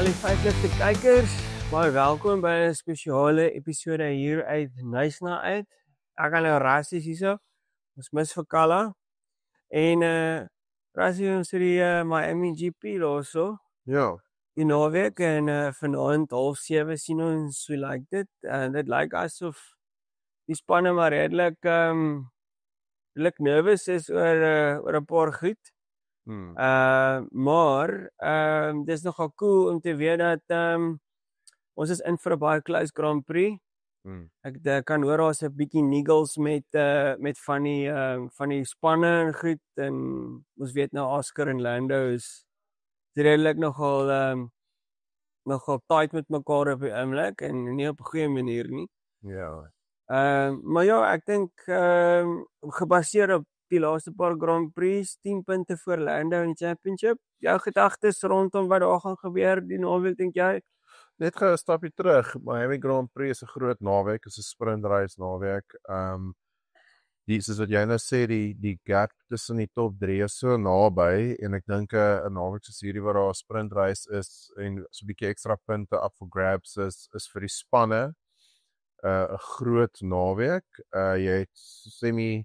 al die 5 ligte kykers, baie welkom by 'n spesiale episode hier uit Nysna uit. Ek gaan nou Rassie hierso. Ons mis vir Kalla. En Rassie ons het die Miami GP daarso. Ja. Die naweek en vanaand 6:30 sien ons hoe lyk dit. Dit lyk asof die spanne maar redelik nervous is oor 'n paar goed. Maar dis nogal cool om te weet dat ons is in vir 'n baie close Grand Prix. Ek kan hoor daar's 'n bietjie niggles met van die spanne en goed, en ons weet nou Oscar en Lando is redelik nogal tight met mekaar op die oomblik en nie op 'n goeie manier nie. Ja. Maar ja, ek dink gebaseer op die laaste paar Grand Prix, 10 punte voor Lando in die championship. Jou gedagtes rondom wat daar gaan gebeur die naweek, dink jy? Net gou 'n stapie terug. Miami Grand Prix is 'n groot naweek, is 'n sprintrace naweek. Soos wat jy nou sê, die gap tussen die top 3 is so naby, en ek dink 'n naweek soos hierdie waar daar 'n sprintrace is en so 'n bietjie ekstra punte up for grabs is vir die spanne 'n groot naweek. Jy het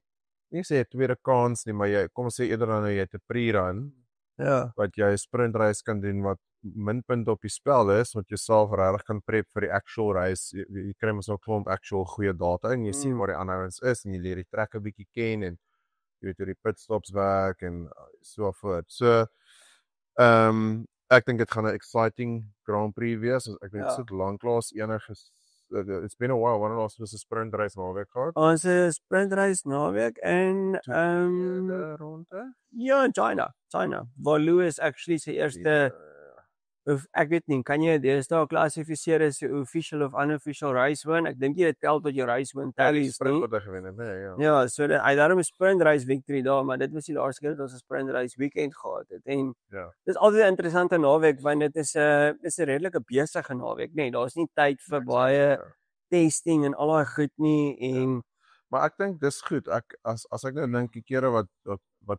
nie sê 'n tweede kans nie, maar kom ons sê eerder dan jy het 'n pre-run. Ja. Wat jy 'n sprintrace kan doen wat min punte op die spel is, wat jouself regtig kan prep vir die actual race. Jy kry mos nou 'n klomp actual goeie data en jy sien waar die aanhouers is en jy leer die trek 'n bietjie ken en jy weet hoe die pitstops werk en so voort. So ek dink dit gaan 'n exciting Grand Prix wees. Ek dink dit lanklaas it's been a while, wanneer ons 'n sprint race naweek gehad. Ons is sprint race naweek en ronde. Ja, in China. Waar Lewis actually sy eerste ek weet nie, kan jy deesdae klassifiseer as 'n official of unofficial race win? Ek dink jy dit tel tot jou race win tallies, sprint wat hy gewen het, nee, ja. Ja, so hy daarom 'n sprint race victory daar, maar dit was die laaste keer dat ons 'n sprint race weekend gehad het. En ja. Dis altyd 'n interessante naweek want dit is 'n redelike besige naweek, nee, daar's nie tyd vir baie testing en al daai goed nie en maar ek dink dis goed. As ek nou dink die kere wat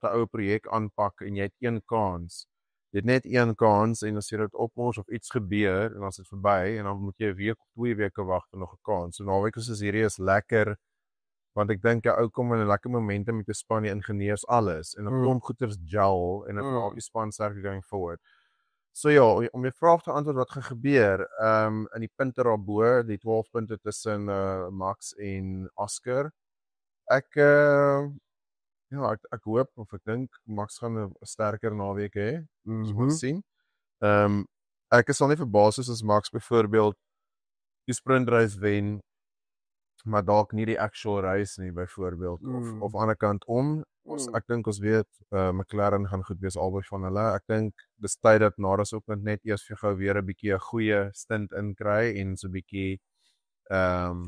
'n ou projek aanpak en jy het een kans. Jy het net een kans en as jy dit opmors of iets gebeur en as dit verby en dan moet jy 'n week of 2 weke wag vir nog 'n kans. So naweek soos hierdie is lekker want ek dink 'n ou kom in 'n lekker momentum met 'n span, die ingenieurs alles en 'n klomp goeters gel en dit maak die span sterker going forward. So ja, om jou vraag te antwoord wat gaan gebeur, in die punte daarbo, die 12 punte tussen Max en Oscar. Ek hoop of ek dink Max gaan 'n sterker naweek hê. Ons moet sien. Ek is al nie verbaas as Max byvoorbeeld die sprintrace wen, maar dalk nie die actual race nie byvoorbeeld of aan die ander kant om. Ek dink ons weet McLaren gaan goed wees albei van hulle. Ek dink dis tyd dat Norris ook net eers vir gou weer 'n bietjie 'n goeie stint inkry en so 'n bietjie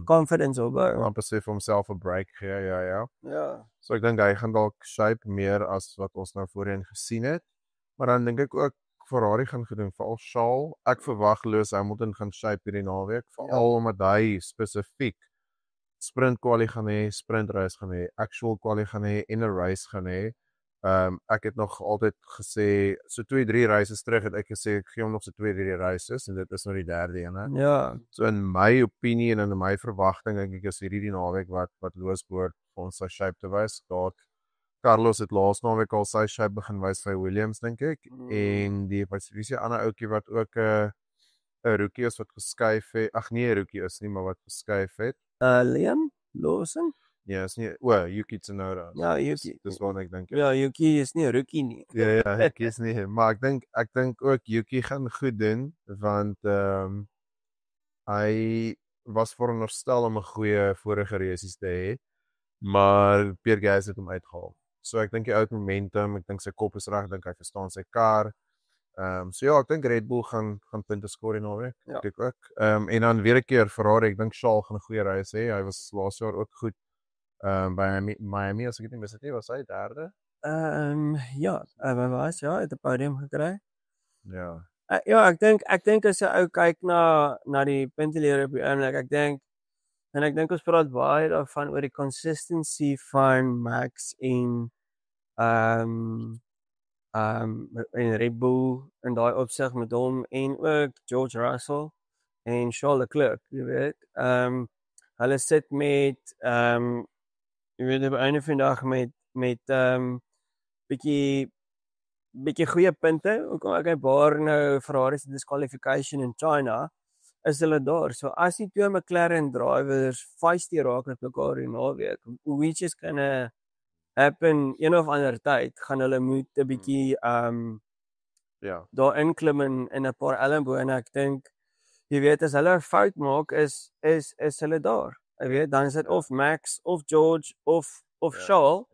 confidence opbou. Amper sê vir homself 'n break gee, ja. Ja. So ek dink hy gaan dalk shape meer as wat ons nou voorheen gesien het. Maar dan dink ek ook Ferrari gaan gedoen, veral Charles. Ek verwag Lewis Hamilton gaan shape hierdie naweek, veral omdat hy spesifiek sprint quali gaan hê, sprint race gaan hê, actual quali gaan hê en 'n race gaan hê. Ek het nog altyd gesê so 2-3 races terug het ek gesê ek gee hom nog so 2-3 races en dit is nou die derde een. Ja. So in my opinie en in my verwagting dink ek is hierdie naweek wat Lewis behoort vir ons sy shape te wys. Carlos het laas naweek al sy shape begin wys by Williams dink ek en die ander ouetjie wat ook 'n rookie is wat geskuif het. Ag nee, 'n rookie is nie, maar wat geskuif het. Liam Lawson? Ja, is nie Yuki Tsunoda. Ja, Yuki. Dis wat ek dink. Ja, Yuki is nie 'n rookie nie. Ja, Yuki is nie, maar ek dink ook Yuki gaan goed doen want hy was veronderstel om 'n goeie vorige races te hê, maar Pierre Gasly het hom uitgehaal. So ek dink die ou momentum, ek dink sy kop is reg, dink hy verstaan sy kar. So ja, ek dink Red Bull gaan punte skoor in naweek. Ek ook. En dan weer 'n keer Ferrari, ek dink Charles gaan 'n goeie race hê. Hy was laas jaar ook goed by Miami, as ek dit nie mis het nie, was hy derde. Ja, hy was het 'n podium gekry. Ja. Ja, ek dink as jy ou kyk na die punteleer op die oomblik, ek dink ons praat baie daarvan oor die consistency van Max en en Red Bull in daai opsig met hom en ook George Russell en Charles Leclerc, jy weet. Hulle sit met jy weet op 'n einde van die dag met bietjie goeie punte. Ook al ek baar nou Ferrari se disqualification in China, is hulle daar. So as die twee McLaren drivers feisty raak met mekaar in naweek, which is gonna happen een of ander tyd, gaan hulle moet 'n bietjie daar inklim in 'n paar elmbone. Ek dink jy weet as hulle 'n fout maak is hulle daar. Jy weet dan is dit of Max of George of Charles.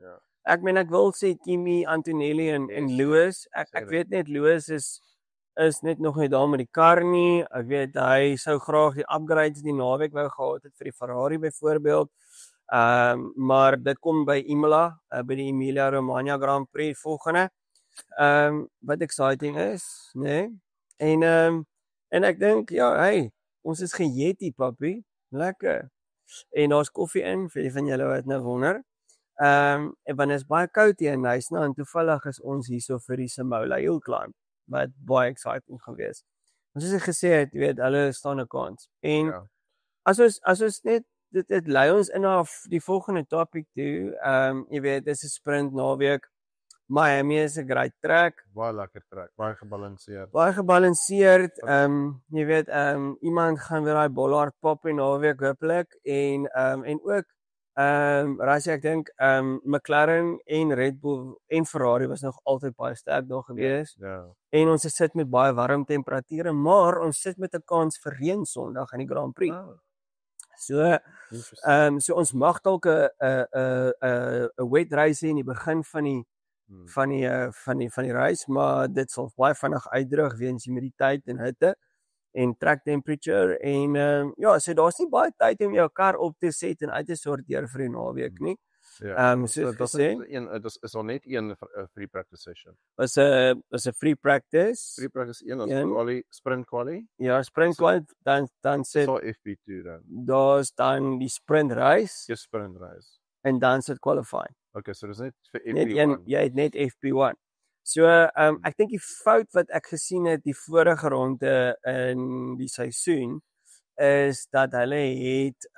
Ek meen ek wil sê Kimi, Antonelli en Lewis. Ek weet net Lewis is net nog nie daar met die kar nie. Ek weet hy sou graag die upgrades die naweek wou gehad het vir die Ferrari byvoorbeeld. Maar dit kom by Imola, by die Emilia Romagna Grand Prix volgende. Wat exciting is, né? Nee? En ek dink ja, hey, ons is gejetty papi, lekker. En daar's koffie in vir die van julle wat nou wonder. En wanneer is baie koud hier in huis nou en toevallig is ons hierso vir die Simola Hill climb. Wat baie exciting geweest. Ons het gesê het, jy weet, hulle staan 'n kans. En as ons net dit lei ons in na die volgende topic toe. Jy weet, dis 'n sprint naweek. Miami is 'n great track. Baie lekker track, baie gebalanseerd. Baie gebalanseerd. Jy weet, iemand gaan weer daai bollard pop in naweek hopelik en ook Rasie, ek dink McLaren en Red Bull en Ferrari was nog altyd baie sterk daar gewees. En ons sit met baie warm temperature, maar ons sit met 'n kans vir reën Sondag in die Grand Prix. So ons mag dalk 'n wet race in die begin van die race, maar dit sal baie vinnig uitdroog weens humiditeit en hitte en track temperature en so daar's nie baie tyd om jou kar op te set en uit te sorteer vir die naweek nie. So dit is al net een free practice session. Is 'n free practice. Free practice 1 as quali, sprint quali. Ja, sprint quali dan sit so FP2 dan. Daar's dan die sprint race. Die sprint race. En dan sit qualifying. Okay, so dis net vir FP1. Jy het net FP1. So ek dink die fout wat ek gesien het die vorige ronde in die seisoen is dat hulle het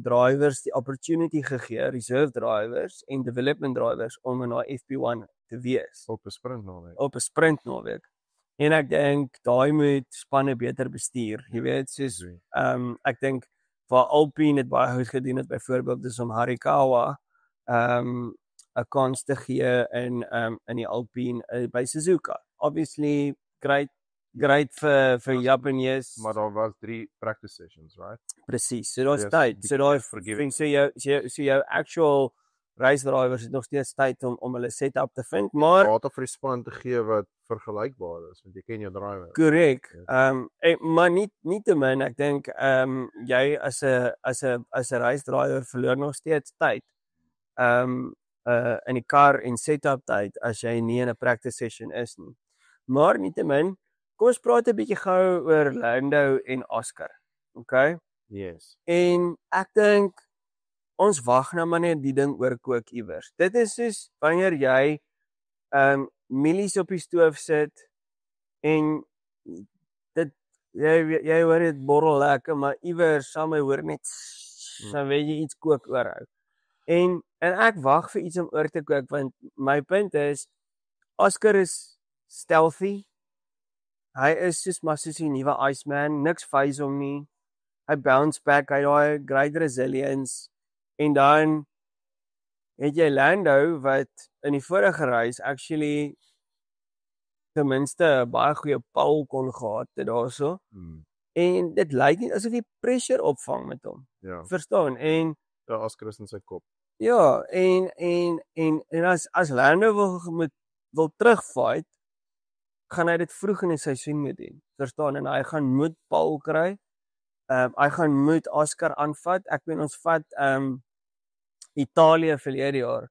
drivers die opportunity gegee, reserve drivers en development drivers om in daai FP1 te wees op 'n sprint naweek. Op 'n sprint naweek. En ek dink daai moet spanne beter bestuur. Jy weet, soos ek dink waar Alpine het baie goed gedoen het byvoorbeeld is om Harikawa 'n kans te gee in die Alpine by Suzuka. Obviously great vir Japanees. Maar daar was 3 practice sessions, right? Presies. So daar's tyd. So daai forgiving. So jou actual race drivers het nog steeds tyd om hulle setup te vind, maar data vir die span te gee wat vergelykbaar is, want jy ken jou driver. Korrek. Maar nie te min, ek dink jy as 'n race driver verloor nog steeds tyd. In die kar en setup tyd as jy nie in 'n practice session is nie. Maar nietemin, kom ons praat 'n bietjie gou oor Lando en Oscar. Okay? Yes. En ek dink ons wag nou maar net die ding oorkook iewers. Dit is soos wanneer jy mielies op die stoof sit en dit jy hoor dit borrel lekker, maar iewers sal my hoor net dan weet jy iets kook oorhou. En ek wag vir iets om oor te kook want my punt is Oscar is stealthy. Hy is soos die nuwe Iceman, niks phase hom nie. Hy bounce back, hy daai great resilience. En dan het jy Lando wat in die vorige race actually ten minste baie goeie pole kon gehad het daarso. En dit lyk nie asof hy pressure opvang met hom. Ja. Verstaan? En Oscar is in sy kop. Ja, en as Lando wil terugfight, gaan hy dit vroeg in die seisoen moet doen. Verstaan? En hy gaan moet Paul kry. Hy gaan moet Oscar aanvat. Ek meen ons vat Italië verlede jaar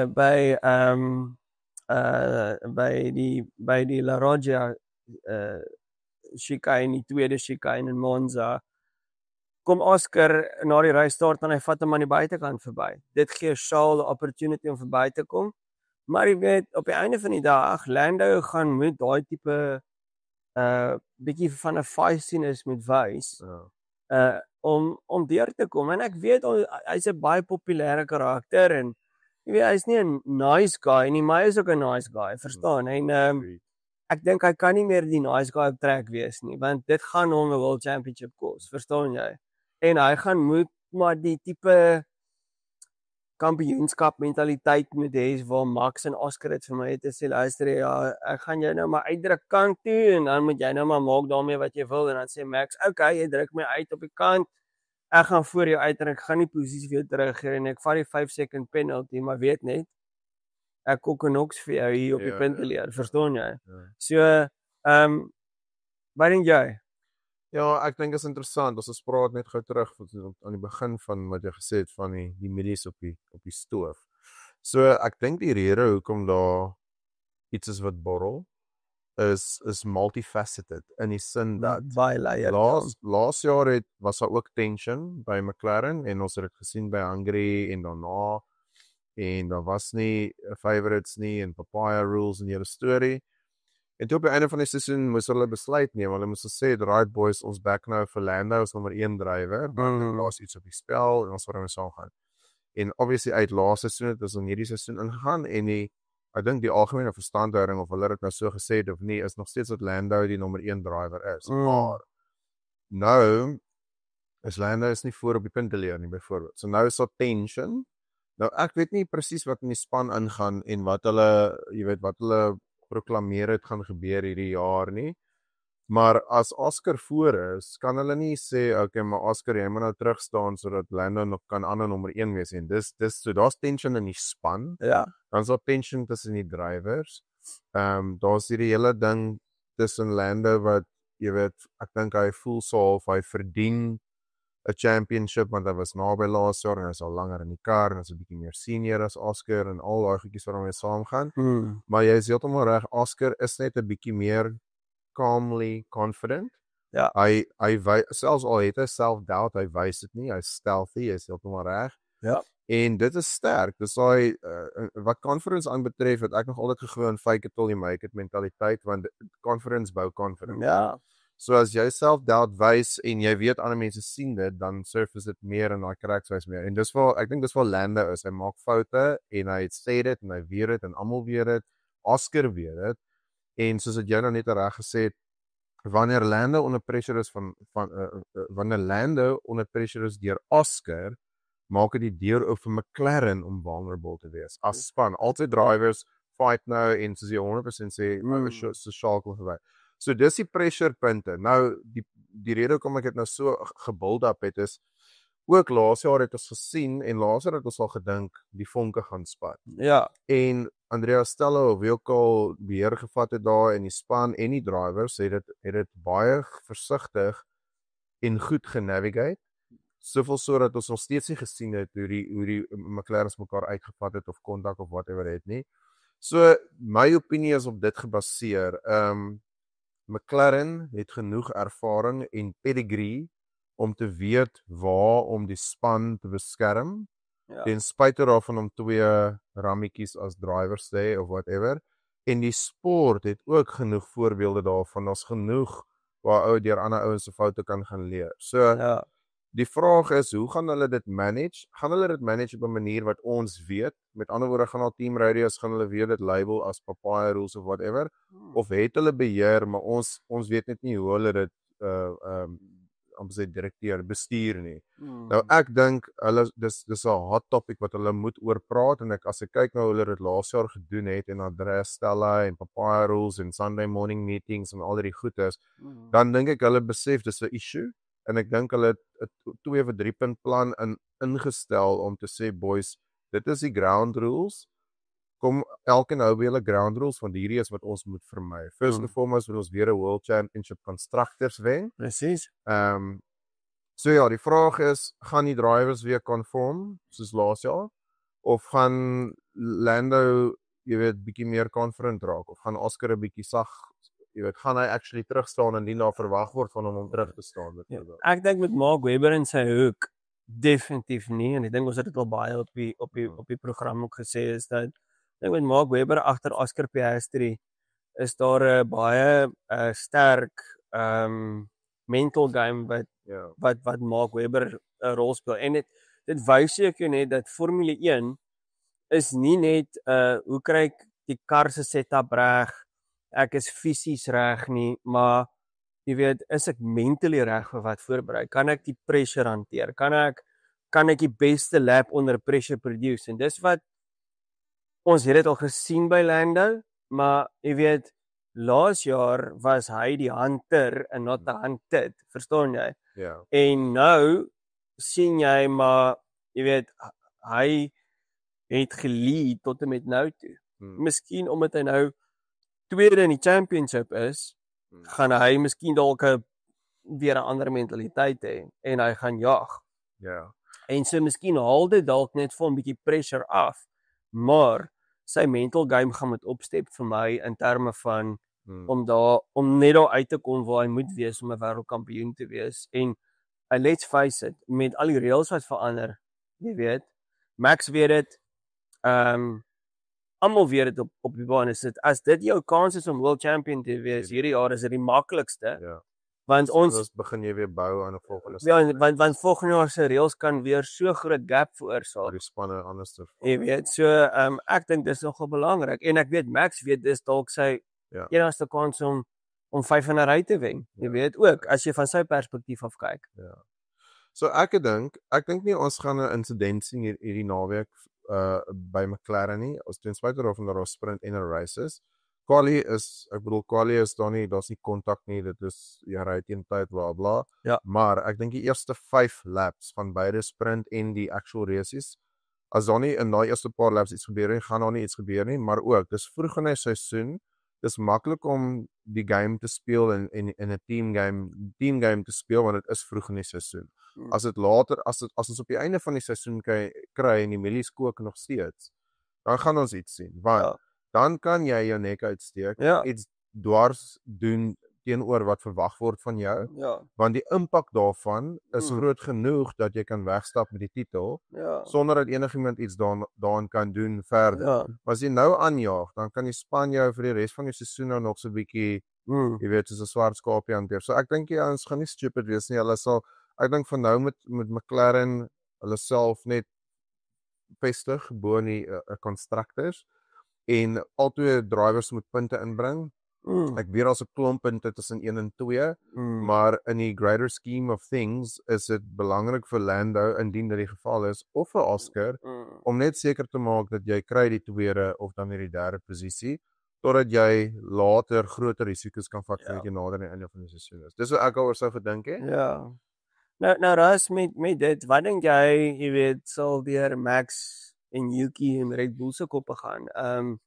by die La Roggia chicane, die tweede chicane in Monza. Kom Oscar na die race start en hy vat hom aan die buitekant verby. Dit gee Charles 'n opportunity om verby te kom. Maar jy weet, op die einde van die dag, Lando gaan met daai tipe bietjie van 'n feistiness moet wys. Om deur te kom. En ek weet hy's 'n baie populêre karakter en jy weet hy's nie 'n nice guy nie, maar hy is ook 'n nice guy, verstaan? En ek dink hy kan nie meer die nice guy op trek wees nie, want dit gaan hom 'n World Championship kos, verstaan jy? En hy gaan moet maar die tipe kampioenskap mentaliteit moet hê waar Max en Oscar dit vir my het sê luister ja, ek gaan jou nou maar uitdruk kant toe en dan moet jy nou maar maak daarmee wat jy wil en dan sê Max, okay, jy druk my uit op die kant. Ek gaan voor jou uit en ek gaan nie posisie vir jou teruggee en ek vat die 5-second penalty, maar weet net ek kook 'n noks vir jou hier op die punt leer, verstaan jy? So, wat dink jy? Ja, ek dink is interessant. Ons praat net gou terug aan die begin van wat jy gesê het van die mielies op die stoof. So ek dink die rede hoekom daar iets is wat borrel is multifaceted in die sin dat baie layer. Laas jaar was daar ook tension by McLaren en ons het dit gesien by Hungary en daarna en daar was nie favorites nie en papaya rules en die hele storie. En toe op die einde van die seisoen moes hulle besluit neem. Hulle moes gesê, right boys, ons back nou vir Lando as nommer 1 drywer. Daar's iets op die spel en ons wil saam gaan. En obviously uit laaste seisoen het ons in hierdie seisoen ingegaan en ek dink die algemene verstandhouding of hulle dit nou so gesê het of nie is nog steeds dat Lando die nommer 1 drywer is. Maar nou is Lando nie voor op die punt te leer nie byvoorbeeld. So nou is daar tension. Nou ek weet nie presies wat in die span ingaan en wat hulle, jy weet wat hulle proklameer het gaan gebeur hierdie jaar nie. Maar as Oscar voor is, kan hulle nie sê okay, maar Oscar jy moet nou terug staan sodat Lando nog kan ander nommer 1 wees en dis so daar's tension in die span. Ja. Dan's daar tension tussen die drivers. Daar's hierdie hele ding tussen Lando wat jy weet, ek dink hy voel so of hy verdien 'n championship want hy was naby laas jaar en hy's al langer in die kar en hy's 'n bietjie meer senior as Oscar en al daai goedjies wat daarmee saamgaan. Maar jy is heeltemal reg, Oscar is net 'n bietjie meer calmly confident. Ja. Hy selfs al het hy self-doubt, hy wys dit nie, hy's stealthy, hy's heeltemal reg. Ja. En dit is sterk. Dis daai wat conference aanbetref, het ek nog altyd geglo in fake it till you make it mentaliteit want conference bou confidence. Ja. So as jy self-doubt wys en jy weet ander mense sien dit, dan surface dit meer en daai cracks wys meer. En dis waar ek dink dis waar Lando is. Hy maak foute en hy sê dit en hy weet dit en almal weet dit. Oscar weet dit. En soos wat jy nou net reg gesê het, wanneer Lando onder pressure is wanneer Lando onder pressure is deur Oscar, maak dit die deur oop vir McLaren om vulnerable te wees. As span, altyd drivers fight nou en soos jy 100% sê, so skakel verby. So dis die pressure punte. Nou die rede hoekom ek dit nou so gebuild up het is ook laas jaar het ons gesien en laas jaar het ons al gedink die vonke gaan spat. Ja. En Andrea Stello wie ook al beheer gevat het daar in die span en die drivers het dit baie versigtig en goed genavigate. Soveel sodat ons nog steeds nie gesien het hoe die McLaren's mekaar uitgevat het of kontak of whatever het nie. So my opinie is op dit gebaseer. McLaren het genoeg ervaring en pedigree om te weet waar om die span te beskerm. Ja. Ten spyte daarvan om 2 rammetjies as drivers te hê of whatever. En die sport het ook genoeg voorbeelde daarvan. Ons genoeg waar deur ander ouens se foute kan gaan leer. So Ja. die vraag is, hoe gaan hulle dit manage? Gaan hulle dit manage op 'n manier wat ons weet? Met ander woorde, gaan al team radios gaan hulle weer dit label as papaya rules of whatever? Of het hulle beheer, maar ons weet net nie hoe hulle dit bestuur nie. Nou ek dink hulle dis 'n hot topic wat hulle moet oor praat en as ek kyk na hoe hulle dit laas jaar gedoen het en Andrea Stella en papaya rules en Sunday morning meetings en al die goedes, dan dink ek hulle besef dis 'n issue. En ek dink hulle het 'n 2 of 3 punt plan ingestel om te sê boys, dit is die ground rules. Kom elke nou by hulle ground rules want hierdie is wat ons moet vermy. First and foremost wil ons weer 'n World Championship constructors wen. Presies. So ja, die vraag is, gaan die drivers weer conform soos laas jaar of gaan Lando, jy weet, bietjie meer confident raak of gaan Oscar 'n bietjie sag, jy weet, gaan hy actually terug staan en nie daar verwag word van hom om terug te staan byvoorbeeld. Ja, ek dink met Mark Webber en sy hoek definitief nie en ek dink ons het dit al baie op die program ook gesê is dat dink met Mark Webber agter Oscar Piastri is daar 'n baie sterk mental game wat Mark Webber 'n rol speel. En dit wys ek jou net dat Formule 1 is nie net hoe kry ek die kar se setup reg, ek is fisies reg nie, maar jy weet, is ek mentally reg vir wat voorberei? Kan ek die pressure hanteer? Kan ek die beste lap onder pressure produce? En dis wat ons het dit al gesien by Lando, maar jy weet, laas jaar was hy die hunter en not the hunted, verstaan jy? Ja. En nou sien jy maar, jy weet, hy het gelead tot en met nou toe. Miskien omdat hy nou tweede in die championship is, gaan hy miskien dalk weer 'n ander mentaliteit hê en hy gaan jag. Ja. En so miskien haal dit dalk net vir 'n bietjie pressure af, maar sy mental game gaan met opstep vir my in terme van om net daar uit te kom waar hy moet wees om 'n wêreldkampioen te wees. En let's face it, met al die reëls wat verander, jy weet, Max weet dit, almal weet dit op die baan, is dit, as dit jou kans is om world champion te wees hierdie jaar, is dit die maklikste. Ja. Want ons begin jy weer bou aan 'n volgende ja, want volgende jaar se reëls kan weer so groot gap veroorsaak. Die spanne anders te jy weet, so ek dink dis nogal belangrik en ek weet Max weet dis dalk sy enigste kans om 5 in 'n ry te wen. Jy weet ook as jy van sy perspektief af kyk. Ja. So ek dink nie ons gaan 'n insident sien hierdie naweek by McLaren nie. Ons ten spyte daarvan dat daar 'n sprint en 'n race is. Quali is daar's nie kontak nie, dit is jy ry teen tyd bla bla. Ja. Maar ek dink die eerste 5 laps van beide sprint en die actual races, as daar nie in daai eerste paar laps iets gebeur nie, gaan daar nie iets gebeur nie, maar ook dis vroeg in die seisoen, dis maklik om die game te speel in 'n team game te speel want dit is vroeg in die seisoen. As dit later as ons op die einde van die seisoen kry en die mielies kook nog steeds, dan gaan ons iets sien. Want dan kan jy jou nek uitsteek, iets dwars doen teenoor wat verwag word van jou. Ja. Want die impak daarvan is groot genoeg dat jy kan wegstap met die titel sonder dat enigiemand iets daaraan kan doen verder. Ja. Maar as jy nou aanjaag, dan kan die span jou vir die res van die seisoen nou nog so 'n bietjie jy weet, soos 'n swart skaapie hanteer. So ek dink ons gaan nie stupid wees nie. Ek dink van nou met McLaren hulle self net vestig bo in die constructors en albei drivers moet punte inbring. Ek weet daar's 'n klomp punte tussen 1 en 2, maar in die greater scheme of things is dit belangrik vir Lando indien dit die geval is of vir Oscar om net seker te maak dat jy kry die tweede of dan die derde posisie totdat jy later groter risiko's kan vat wanneer jy nader aan die einde van die seisoen is. Dis wat ek oor sou gedink het. Ja. Nou Ras met dit, wat dink jy weet, sal deur Max en Yuki en Red Bull se koppe gaan?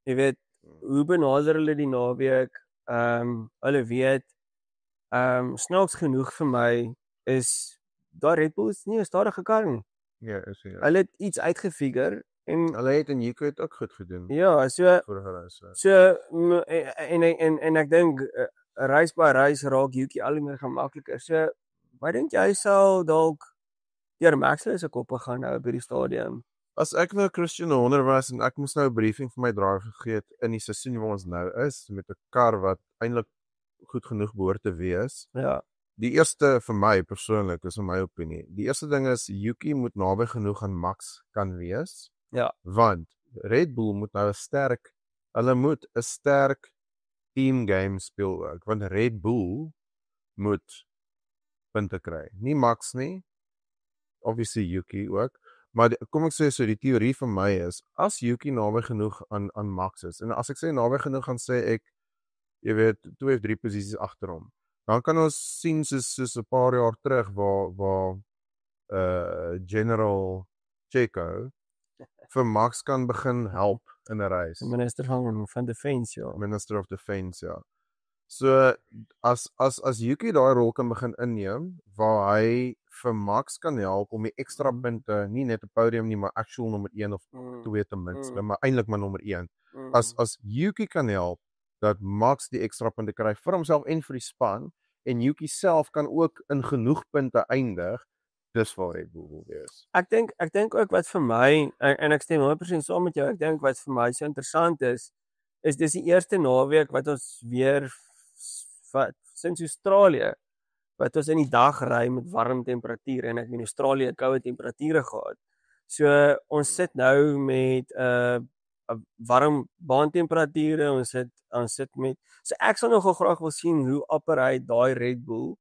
Jy weet, hoe benader hulle die naweek? Hulle weet, snaaks genoeg vir my is daar Red Bull is nie 'n stadige kar nie. Ja, is hy. Hulle het iets uitgefigure en hulle het en Yuki het ook goed gedoen. Ja, so en ek dink race by race raak Yuki al meer gemakliker. So wat dink jy sal dalk deur Max se koppe gaan nou by die stadium? As ek nou Christian Horner was en ek moes nou 'n briefing vir my driver gegee het in die seisoen waar ons nou is met 'n kar wat eintlik goed genoeg behoort te wees. Ja. Die eerste vir my persoonlik is in my opinie. Die eerste ding is Yuki moet naby genoeg aan Max kan wees. Ja. Want Red Bull moet nou 'n sterk team game speel ook, want Red Bull moet punte kry. Nie Max nie. Obviously Yuki ook. Maar kom ek sê so, die teorie vir my is, as Yuki naby genoeg aan Max is, en as ek sê naby genoeg, gaan sê ek, jy weet, 2 of 3 posisies agter hom, dan kan ons sien soos 'n paar jaar terug, waar General Checo vir Max kan begin help in 'n race. Minister van Defense, ja. Minister of Defense, ja. So, as Yuki daai rol kan begin inneem, waar hy vir Max kan help om die ekstra punte, nie net 'n podium nie, maar actual nommer 1 of 2 ten minste, maar eintlik maar nommer 1. As Yuki kan help, dat Max die ekstra punte kry vir homself en vir die span, en Yuki self kan ook in genoeg punte eindig, dis waar Red Bull wil wees. Ek dink ook wat vir my en ek stem 100% saam met jou. Ek dink wat vir my so interessant is dis die eerste naweek wat ons weer sinds Australië wat ons in die dag ry met warm temperature en ek in Australië koue temperature gehad. So ons sit nou met 'n warm baantemperature, ons sit met so ek sal nogal graag wil sien hoe operate daai Red Bull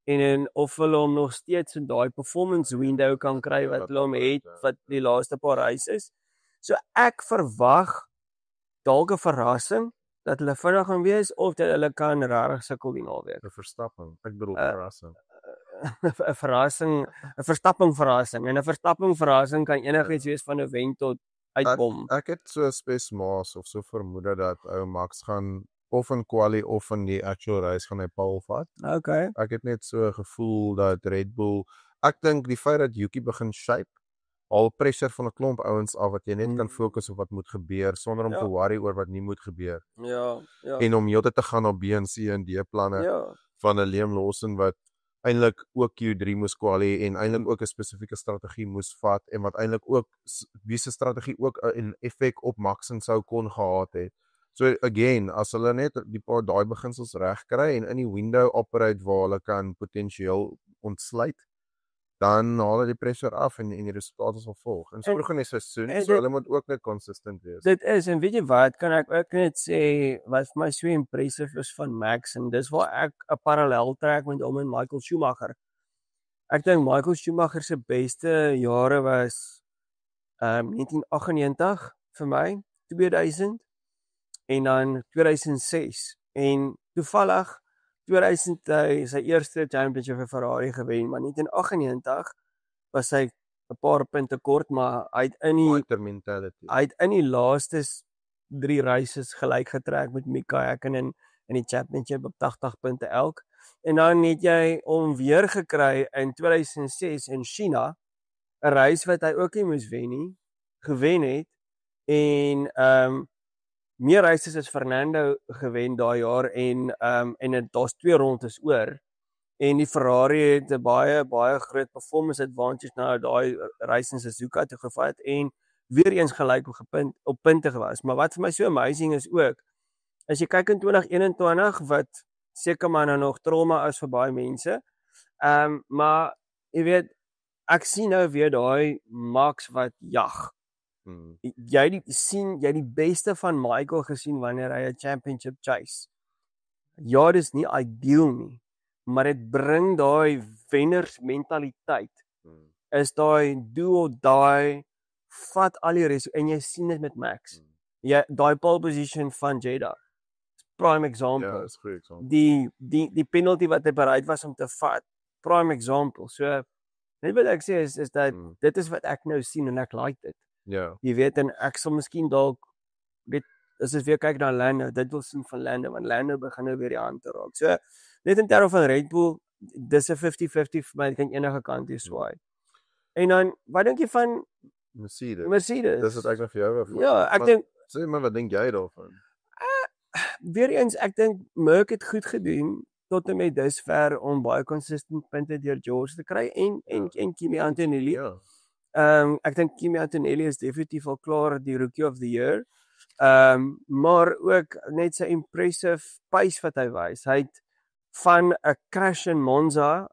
en of hulle hom nog steeds in daai performance window kan kry wat hulle hom het wat die laaste paar races. So ek verwag dalk 'n verrassing dat hulle vinnig gaan wees of dat hulle kan regtig sukkel die naweek. 'n Verstapping. Ek bedoel verrassing. 'n verrassing, 'n Verstapping verrassing en 'n Verstapping verrassing kan enigiets wees van 'n wen tot uitkom. Ek het so spesmaas of so vermoed dat ou Max gaan of in quali of in die actual race gaan hy pole vat. Okay. Ek het net so 'n gevoel dat Red Bull, ek dink die feit dat Yuki begin shape al pressure van 'n klomp ouens af wat jy net kan fokus op wat moet gebeur sonder om te worry oor wat nie moet gebeur. Ja. En om heeltyd te gaan op B en C en D planne van 'n Liam Lawson wat eintlik ook Q3 moes quali en eintlik ook 'n spesifieke strategie moes vat en wat eintlik ook wie se strategie ook 'n effek op Max en sou kon gehad het. So again, as hulle net die paar daai beginsels reg kry en in die window operate waar hulle kan potensieel ontsluit, dan haal hulle die pressure af en die resultate sal volg. En vroeg in die seisoen, so hulle moet ook net consistent wees. Dit is, en weet jy wat, kan ek ook net sê wat vir my so impressive is van Max en dis waar ek 'n parallel trek met hom en Michael Schumacher. Ek dink Michael Schumacher se beste jare was 1998 vir my, 2000 en dan 2006 en toevallig 2000 sy eerste championship vir Ferrari gewen, maar 1998 was hy 'n paar punte kort, maar hy het in die laaste 3 races gelyk getrek met Mika Häkkinen in die championship op 80 punte elk. En dan het jy hom weer gekry in 2006 in China, 'n race wat hy ook nie moes wen nie, gewen het en meer races as Fernando gewen daai jaar en daar's 2 rondes oor en die Ferrari het 'n baie groot performance advantage na daai race in Suzuka toe gevat en weer eens gelyk op punte gewas. Maar wat vir my so amazing is ook, as jy kyk in 2021 wat seker maar nou nog trauma is vir baie mense. Maar jy weet, ek sien nou weer daai Max wat jag. Jy het die beste van Michael gesien wanneer hy 'n championship chase. Ja, dis nie ideal nie, maar dit bring daai wenners mentaliteit. Is daai do or die, vat al die res en jy sien dit met Max. Daai pole position van Jeddah. Prime example. Ja, is 'n goeie example. Die penalty wat hy bereid was om te vat. Prime example. So net wat ek sê is dat dit is wat ek nou sien en ek like dit. Ja. Jy weet, en ek sal miskien dalk dit as ons weer kyk na Lando, dit wil sien van Lando, want Lando begin nou weer die hand te raak. So net in terme van Red Bull, dis 'n 50-50 vir my, ek kan enige kant toe swaai. En dan, wat dink jy van Mercedes? Dis wat ek nog vir jou wou vra. Ja, ek dink sê maar wat dink jy daarvan? Weer eens, ek dink Merc het goed gedoen tot en met dusver om baie consistent punte deur George te kry en Kimi Antonelli. Ja. Ek dink Kimi Antonelli is definitief al klaar die Rookie of the Year. Maar ook net sy impressive pace wat hy wys. Hy het van 'n crash in Monza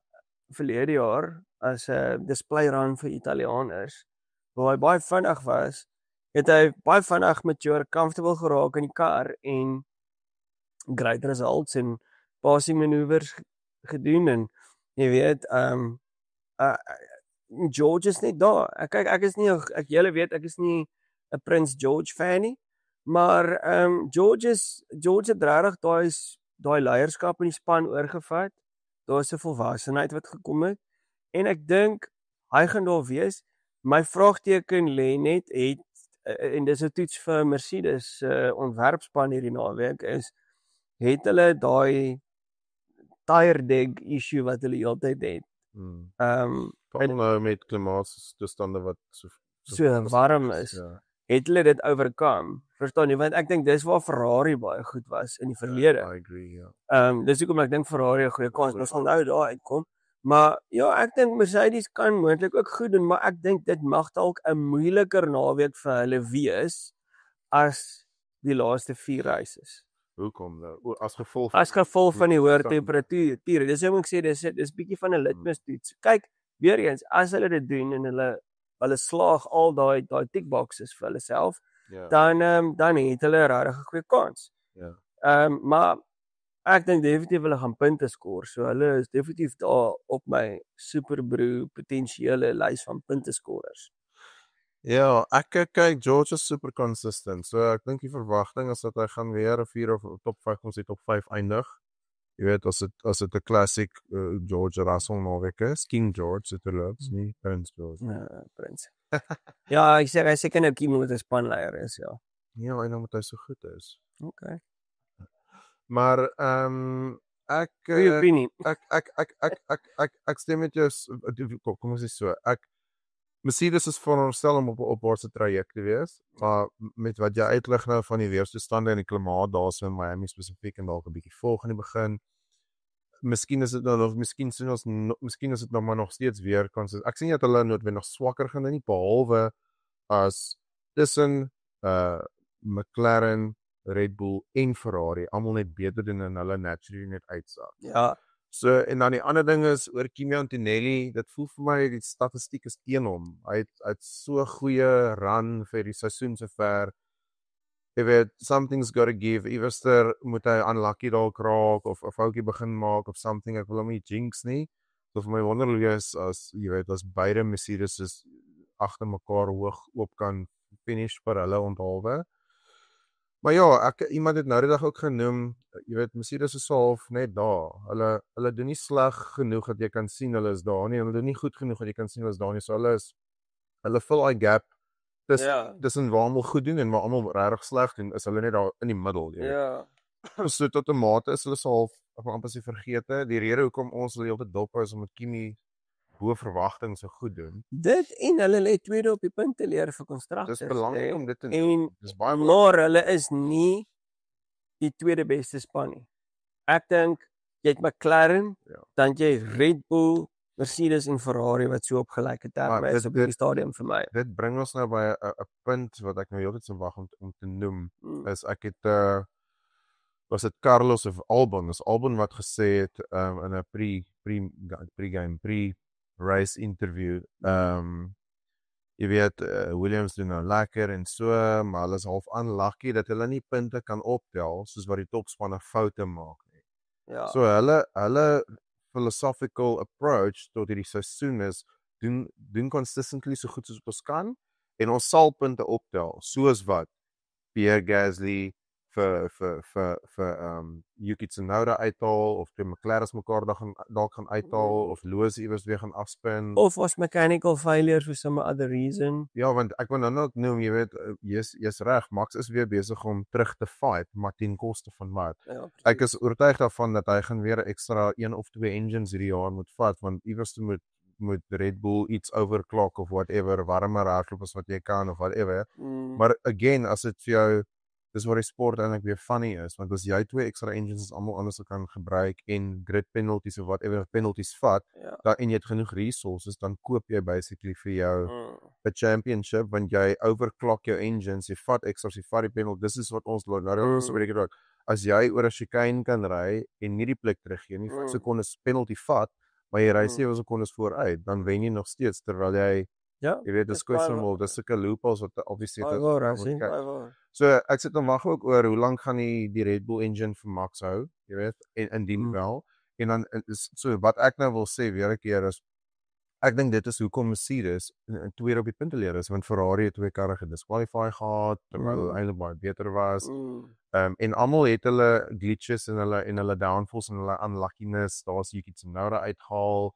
verlede jaar as 'n display run vir Italianers, waar hy baie vinnig was, het hy baie vinnig mature, comfortable geraak in die kar en great results en passing maneuvers gedoen en jy weet, George is net daar. Ek is nie, julle weet, ek is nie 'n Prince George fan nie, maar George het regtig daai leierskap in die span oorgevat. Daar's 'n volwassenheid wat gekom het en ek dink hy gaan daar wees. My vraagteken lê net en dis 'n toets vir Mercedes ontwerpspan hierdie naweek is, het hulle daai tire deg issue wat hulle heeltyd het. Nou met klimaatstoestande wat so warm is. Ja. Het hulle dit overkom? Verstaan jy? Want ek dink dis waar Ferrari baie goed was in die verlede. I agree, ja. Dis hoekom ek dink Ferrari 'n goeie kans. Ons sal nou daar uitkom. Maar ja, ek dink Mercedes kan moontlik ook goed doen, maar ek dink dit mag dalk 'n moeiliker naweek vir hulle wees as die laaste 4 races. Hoekom nou? As gevolg As gevolg van die hoër temperature. Dis hoe ek sê dis bietjie van 'n litmustoets. Kyk, weer eens, as hulle dit doen en hulle slaag al daai tick boxes vir hulle self, dan het hulle regtig 'n goeie kans. Maar ek dink definitief hulle gaan punte skoor. So hulle is definitief daar op my Superbru potensiële lys van punteskorers. Ja, ek kyk George is super consistent. So ek dink die verwagting is dat hy gaan weer 'n 4 of top 5 ons top 5 eindig. Jy weet as dit 'n classic George Russell naweek is, King George se terloops, nie Prince George. Ja, Prins. Ja, ek sê hy seker nou Kim moet 'n spanleier is, ja. Ja, en omdat hy so goed is. Okay. Maar ek Goeie opinie. Ek stem met jou, kom ons sê so. Mercedes is veronderstel om op 'n opwaartse traject te wees, maar met wat jy uitlig nou van die weerstoestande en die klimaat daarso in Miami spesifiek en dalk 'n bietjie volg in die begin. Miskien is dit nou nog miskien is dit nou maar nog steeds weer kans. Ek sien nie dat hulle noodwendig swakker gaan nie, behalwe as tussen McLaren, Red Bull en Ferrari almal net beter doen en hulle naturally net uitsaak. Ja. So en dan die ander ding is oor Kimi Antonelli, dit voel vir my die statistiek is teen hom. Hy het so goeie run vir die seisoen sover. Jy weet, something's got to give. Iewers moet hy unlucky dalk raak of 'n foutjie begin maak of something. Ek wil hom nie jinx nie. So vir my wonderlik is as jy weet as beide Mercedes is agter mekaar hoog oop kan finish vir hulle onthaalwe. Maar ja, iemand het nou die dag ook genoem, jy weet Mercedes is half net daar. Hulle doen nie sleg genoeg dat jy kan sien hulle is daar nie. Hulle doen nie goed genoeg dat jy kan sien hulle is daar nie. So hulle vul daai gap tussen waar almal goed doen en waar almal regtig sleg doen, is hulle net daar in die middel, jy weet. Ja. So tot 'n mate is hulle so half amper se vergete. Die rede hoekom ons hulle heeltyd dop is omdat Kimi bo verwagting so goed doen. Dit en hulle lê tweede op die punte leer vir konstrukteurs. Dis belangrik om dit te dis baie maar hulle is nie die tweede beste span nie. Ek dink jy het McLaren, dan jy Red Bull, Mercedes en Ferrari wat so op gelyke terme is op die stadium vir my. Dit bring ons nou by 'n punt wat ek nou heeltyd so wag om te noem. Is ek het was dit Carlos of Albon? Is Albon wat gesê het in 'n pre-race interview, jy weet Williams doen nou lekker en so, maar hulle is half unlucky dat hulle nie punte kan optel soos wat die topspanne foute maak nie. Ja. So hulle philosophical approach tot hierdie seisoen is doen consistently so goed soos ons kan en ons sal punte optel soos wat Pierre Gasly vir Yuki Tsunoda uithaal of die McLaren's mekaar dalk gaan uithaal of Lewis iewers weer gaan afspin of was mechanical failure for some other reason. Ja, want ek wil nou ook noem, jy weet jy's reg, Max is weer besig om terug te fight, maar ten koste van wat? Ja, ek is oortuig daarvan dat hy gaan weer 'n ekstra 1 of 2 engines hierdie jaar moet vat, want iewers moet Red Bull iets overclock of whatever, warmer hardloop as wat jy kan of whatever. Maar again, as dit vir jou dis waar die sport eintlik weer funny is, want as jy 2 ekstra engines almal anders kan gebruik en grid penalties of whatever penalties vat, en jy het genoeg resources, dan koop jy basically vir jou 'n championship, want jy overclock jou engines, jy vat extra, jy vat die penalty, dis is wat ons nou so weet ek ook, as jy oor 'n chicane kan ry en nie die plek teruggee nie, 5 sekondes penalty vat, maar jy ry 7 sekondes vooruit, dan wen jy nog steeds, terwyl jy jy weet, dis questionable, dis sulke loopholes wat obviously So ek sit dan wag ook oor hoe lank gaan die Red Bull engine vir Max hou, jy weet, en indien wel. En dan so wat ek nou wil sê weer 'n keer is ek dink dit is hoekom Mercedes in tweede op die punteleer is, want Ferrari het 2 karre gedisqualify gehad terwyl hulle eintlik baie beter was. En almal het hulle glitches en hulle downfalls en hulle unluckiness, daar's Yuki Tsunoda uitgehaal,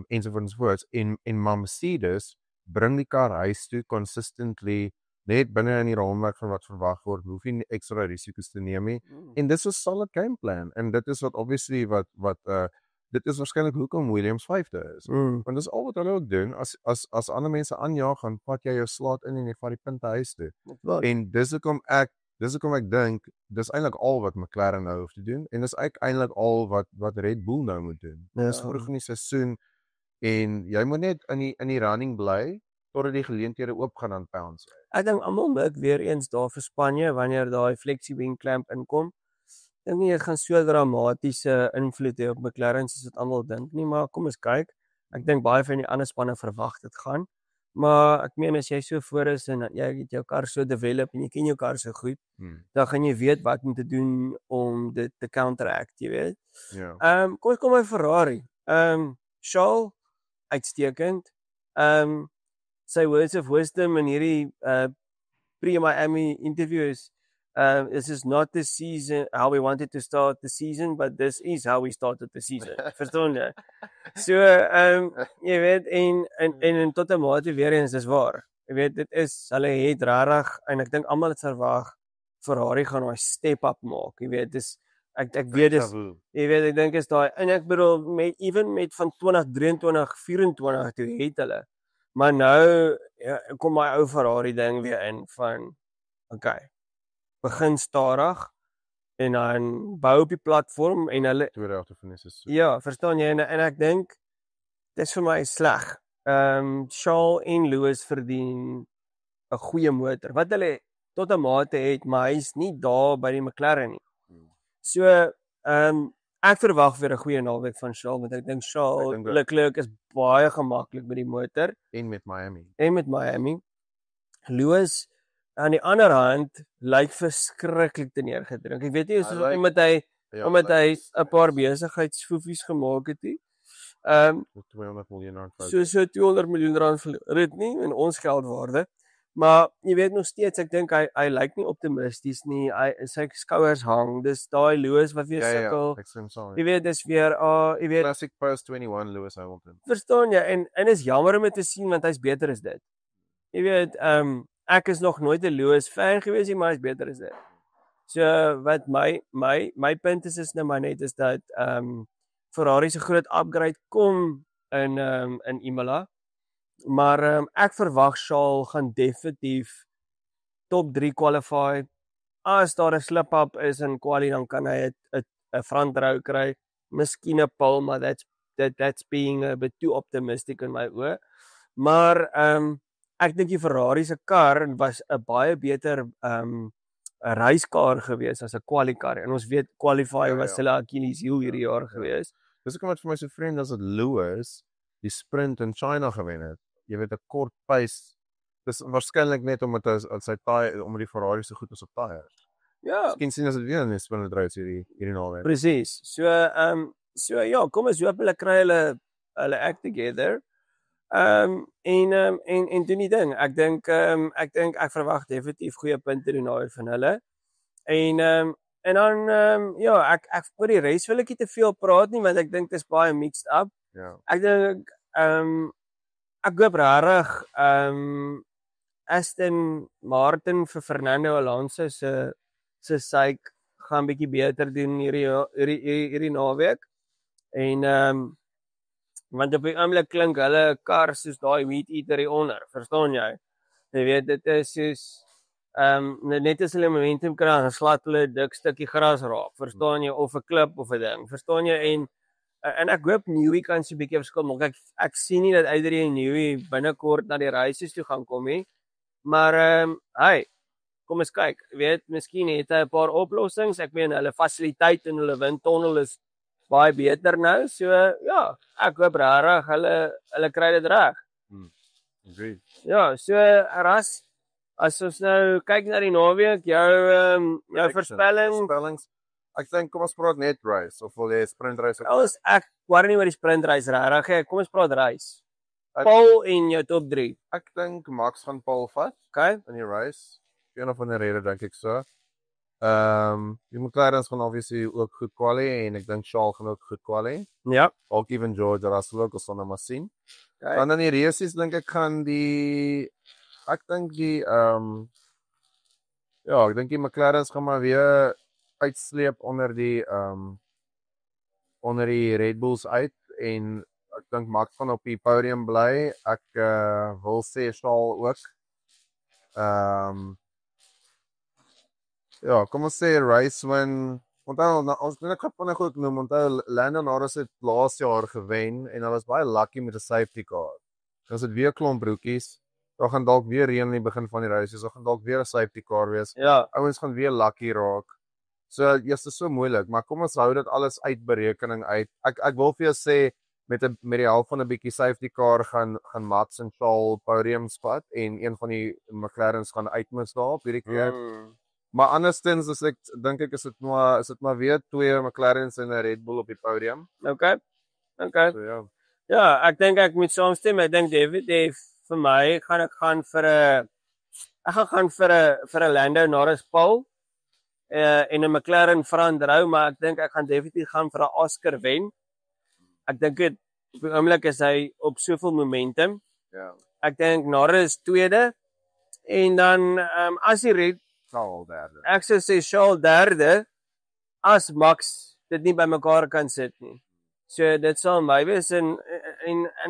ensovoorts en Mercedes bring die kar huis toe consistently net binne in die raamwerk van wat verwag word, hoef nie ekstra risiko's te neem nie. En dis 'n solid game plan en dit is wat obviously wat dit is waarskynlik hoekom Williams 5de is. Want dis al wat hulle ook doen. As ander mense aanjaag, gaan vat jy jou slot in en jy vat die punte huis toe. En dis hoekom ek dis hoekom ek dink dis eintlik al wat McLaren nou hoef te doen en dis eintlik al wat Red Bull nou moet doen. Dis vroeg in die seisoen en jy moet net in die running bly totdat die geleenthede oop gaan aan pounds. Ek dink almal mik weer eens daar vir Spanje wanneer daai flexi wing clamp inkom. Ek dink nie dit gaan so dramatiese invloed hê op McLaren soos wat almal dink nie, maar kom ons kyk. Ek dink baie van die ander spanne verwag dit gaan. Maar ek meen as jy so voor is en jy het jou kar so develop en jy ken jou kar so goed, dan gaan jy weet wat om te doen om dit te counteract, jy weet. Ja. Kom by Ferrari. Charles uitstekend. Sy words of wisdom in hierdie pre-Miami interviews. This is not the season how we wanted to start the season, but this is how we started the season. Verstaan jy? So, jy weet en tot 'n mate weer eens dis waar. Jy weet dit is hulle het rarig en ek dink almal het verwag Ferrari gaan daai step up maak. Jy weet dis ek weet dis jy weet ek dink is daai en ek bedoel met van 2023 24 toe het hulle. Maar nou kom my ou Ferrari ding weer in van okay. Begin stadig en dan bou op die platform en hulle tweede helfte van die seisoen. Ja, verstaan jy en ek dink dis vir my sleg. Charles en Lewis verdien 'n goeie motor. Wat hulle tot 'n mate het, maar hy's nie daar by die McLaren nie. So ek verwag weer 'n goeie naweek van Charles want ek dink Charles Leclerc is baie gemaklik met die motor en met Miami. Lewis aan die ander hand lyk verskriklik te neergedruk. Ek weet nie of omdat hy 'n paar besigheidsfoefies gemaak het nie. 200 miljoen rand. So 200 miljoen rand verloor nie in ons geldwaarde. Maar jy weet nog steeds ek dink hy lyk nie optimisties nie. Sy skouers hang. Dis daai Lewis wat weer sukkel. Jy weet dis weer jy weet classic post 21 Lewis Hamilton. Verstaan jy en is jammer om te sien want hy's beter as dit. Jy weet ek is nog nooit 'n Lewis fan gewees nie, maar hy's beter as dit. So wat my punt is nou maar net is dat Ferrari se groot upgrade kom in Imola. Maar ek verwag Charles gaan definitief top 3 qualify. As daar 'n slip up is in quali dan kan hy 'n front row kry, miskien 'n pole, maar that's being a bit too optimistic in my oë. Maar ek dink die Ferrari se kar was 'n baie beter 'n reiskar gewees as 'n quali-kar. En ons weet qualify was hulle Achilles heel hierdie jaar gewees. Dis ook wat vir my so vreemd is dat Lewis die sprint in China gewen het. Jy weet 'n kort pace. Dis waarskynlik net omdat sy taai omdat die Ferrari so goed is op tyres. Ja. Miskien sien as dit weer 'n sprint ry hierdie naweek. Presies. So ja, kom ons hoop hulle kry hulle act together. En doen die ding. Ek dink ek verwag definitief goeie punte doen daar van hulle. En dan ek oor die res wil ek nie te veel praat nie want ek dink dit is baie mixed up. Ja. Ek dink ek hoop regtig Aston Martin vir Fernando Alonso se syk gaan bietjie beter doen hierdie naweek. En want op die oomblik klink hulle kar soos daai meat eater hier onder, verstaan jy? Jy weet dit is soos net as hulle momentum kry, dan slat hulle 'n dik stukkie gras raak, verstaan jy, of 'n klip of 'n ding, verstaan jy? En ek hoop Newey kan so 'n bietjie verskil maak. Ek sien nie dat Adrian Newey binnekort na die races toe gaan kom nie. Maar kom ons kyk. Jy weet, miskien het hy 'n paar oplossings. Ek meen hulle fasiliteit en hulle windtunnel is baie beter nou. So ja, ek hoop regtig hulle kry dit reg. Agreed. Ja, so Ras, as ons nou kyk na die naweek, jou voorspellings. Ek dink kom ons praat net race of wil jy sprint race? Ek worry nie oor die sprint race regtig. Kom ons praat race. Paul in jou top 3. Ek dink Max gaan Paul vat. Okay. In die race. Een of ander rede dink ek so. Die McLaren's gaan obviously ook goed quali en ek dink Charles gaan ook goed quali. Ja. Ook even George Russell ook ons gaan maar sien. Okay. Dan in die races dink ek gaan ek dink die McLaren's gaan maar weer uitsleep onder die Red Bulls uit en ek dink Max gaan op die podium bly. Ek wil sê Charles ook. ja, kom ons sê race win. Onthou ons net vinnig ook noem, onthou Lando Norris het laas jaar gewen en hy was baie lucky met 'n safety car. Ons het weer klomp broekies. Daar gaan dalk weer reën in die begin van die race, daar gaan dalk weer 'n safety car wees. Ja. Ouens gaan weer lucky raak. So dit is so moeilik, maar kom ons hou dit alles uit berekening uit. Ek wil vir jou sê met die help van 'n bietjie safety car gaan Mats en Charles podium spat en een van die McLarens gaan uitmis daar op hierdie keer. Maar anderstens is dink ek is dit maar weer 2 McLarens en 'n Red Bull op die podium. Okay. So ja. Ja, ek dink ek moet saamstem. Ek dink David vir my gaan ek gaan vir 'n Lando Norris pole en 'n McLaren front row, maar ek dink ek gaan definitief gaan vir 'n Oscar wen. Ek dink dit op die oomblik is hy op soveel momentum. Ja. Ek dink Norris tweede en dan as hy red Charles derde. Ek sou sê Charles derde as Max dit nie bymekaar kan sit nie. So dit sal my wees en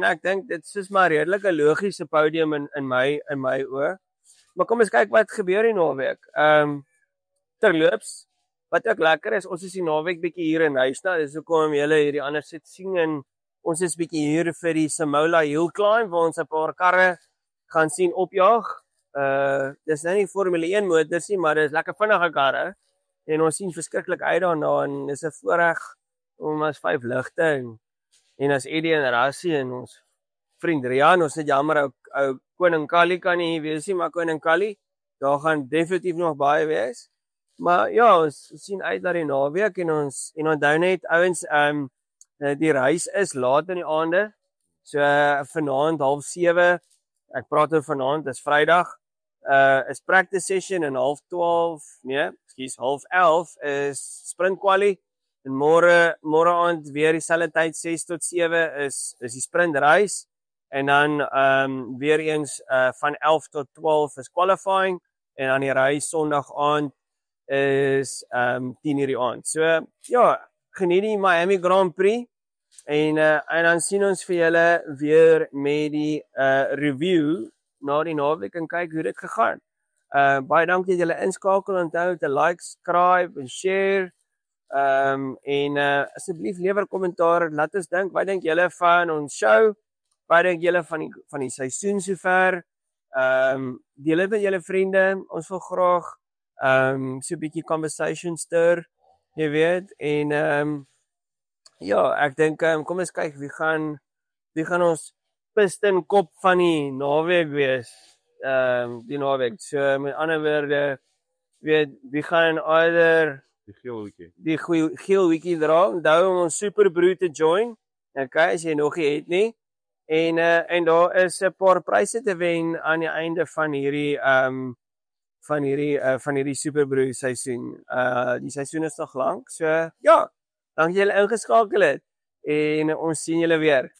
ek dink dit is maar redelik 'n logiese podium in my oë. Maar kom ons kyk wat gebeur die naweek. Terloops, wat ook lekker is, ons is die naweek bietjie hier in Huisna, dis hoekom julle hierdie ander sit sien en ons is bietjie hier vir die Samola Hill Climb waar ons 'n paar karre gaan sien opjaag. Dis nou nie Formule 1 motors nie, maar dis lekker vinnige karre en ons sien verskriklik uit daarna en dis 'n voorreg om as 5 ligte en as Eddie en Rassie en ons vriend Rian, ons het jammer ou Koning Kali kan nie wees nie, maar Koning Kali, daar gaan definitief nog baie wees. Maar ja, ons sien uit na die naweek en onthou net ouens, die reis is laat in die aande. So vanaand 6:30, ek praat oor vanaand, dis Vrydag. Is practice session en 11:30 is sprint quali en môre aand weer dieselfde tyd 6 tot 7 is die sprint reis en dan weer eens van 11 tot 12 is qualifying en dan die reis Sondag aand is 10:00 die aand. So ja, geniet die Miami Grand Prix en dan sien ons vir julle weer met die review na die naweek en kyk hoe dit gegaan. Baie dankie dat julle inskakel, onthou te like, subscribe en share. En asseblief lewer kommentaar, laat ons dink, wat dink julle van ons show? Wat dink julle van die seisoen sover? Deel dit met julle vriende, ons wil graag so 'n bietjie conversation stir, jy weet, en ja, ek dink kom ons kyk wie gaan ons piston kop van die naweek wees. Die naweek. So met ander woorde, weet wie gaan either Die geel hoekie. Die geel hoekie dra, onthou om ons Super Brew te join. Okay, as jy nog nie het nie. En daar is 'n paar pryse te wen aan die einde van hierdie Super Brew seisoen. Die seisoen is nog lank. So ja, dankie julle ingeskakel het en ons sien julle weer.